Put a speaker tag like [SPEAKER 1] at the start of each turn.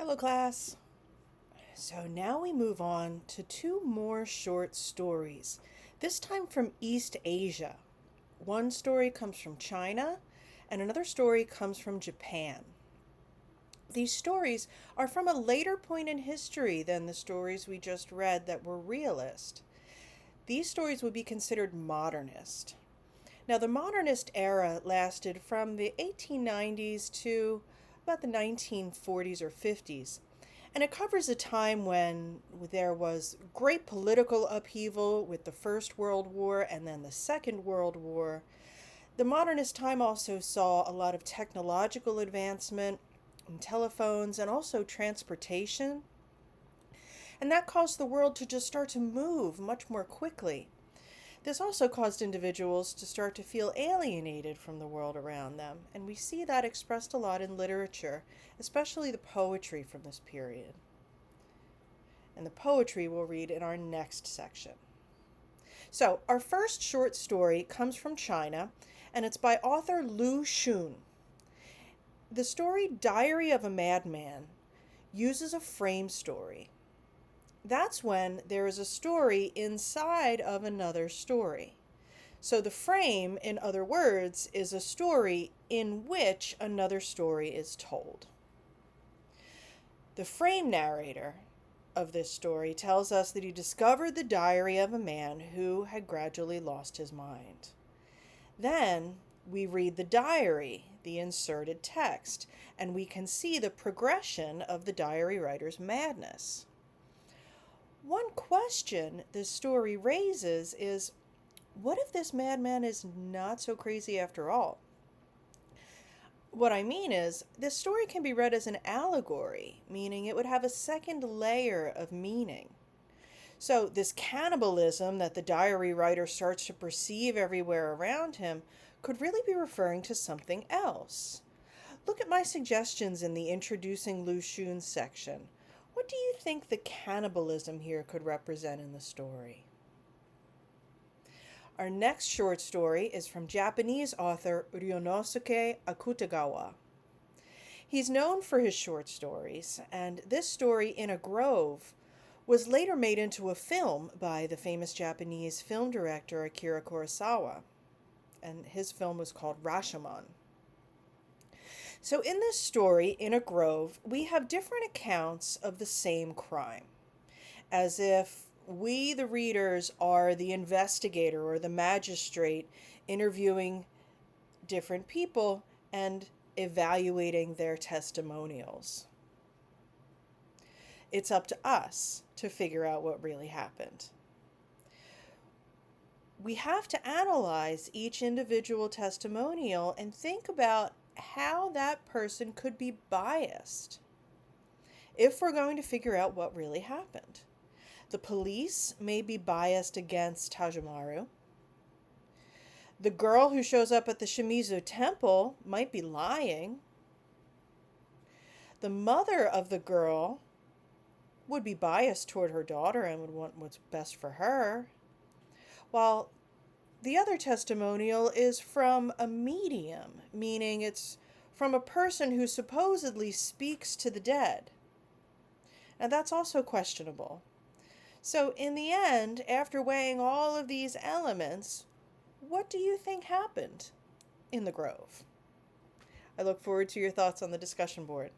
[SPEAKER 1] Hello, class. So now we move on to two more short stories, this time from East Asia. One story comes from China, and another story comes from Japan. These stories are from a later point in history than the stories we just read that were realist. These stories would be considered modernist. Now, the modernist era lasted from the 1890s to about the 1940s or 50s. And it covers a time when there was great political upheaval with the First World War and then the Second World War. The modernist time also saw a lot of technological advancement in telephones and also transportation. And that caused the world to just start to move much more quickly. This also caused individuals to start to feel alienated from the world around them, and we see that expressed a lot in literature, especially the poetry from this period. And the poetry we'll read in our next section. So, our first short story comes from China, and it's by author Lu Xun. The story Diary of a Madman uses a frame story. That's when there is a story inside of another story. So the frame, in other words, is a story in which another story is told. The frame narrator of this story tells us that he discovered the diary of a man who had gradually lost his mind. Then we read the diary, the inserted text, and we can see the progression of the diary writer's madness. One question this story raises is, what if this madman is not so crazy after all? What I mean is, this story can be read as an allegory, meaning it would have a second layer of meaning. So, this cannibalism that the diary writer starts to perceive everywhere around him could really be referring to something else. Look at my suggestions in the Introducing Lu Xun section. What do you think the cannibalism here could represent in the story? Our next short story is from Japanese author Ryonosuke Akutagawa. He's known for his short stories, and this story, In a Grove, was later made into a film by the famous Japanese film director Akira Kurosawa, and his film was called Rashomon. So in this story, In a Grove, we have different accounts of the same crime, as if we, the readers, are the investigator or the magistrate interviewing different people and evaluating their testimonials. It's up to us to figure out what really happened. We have to analyze each individual testimonial and think about how that person could be biased if we're going to figure out what really happened. The police may be biased against Tajumaru. The girl who shows up at the Shimizu temple might be lying. The mother of the girl would be biased toward her daughter and would want what's best for her. While the other testimonial is from a medium, meaning it's from a person who supposedly speaks to the dead. And that's also questionable. So in the end, after weighing all of these elements, what do you think happened in the Grove? I look forward to your thoughts on the discussion board.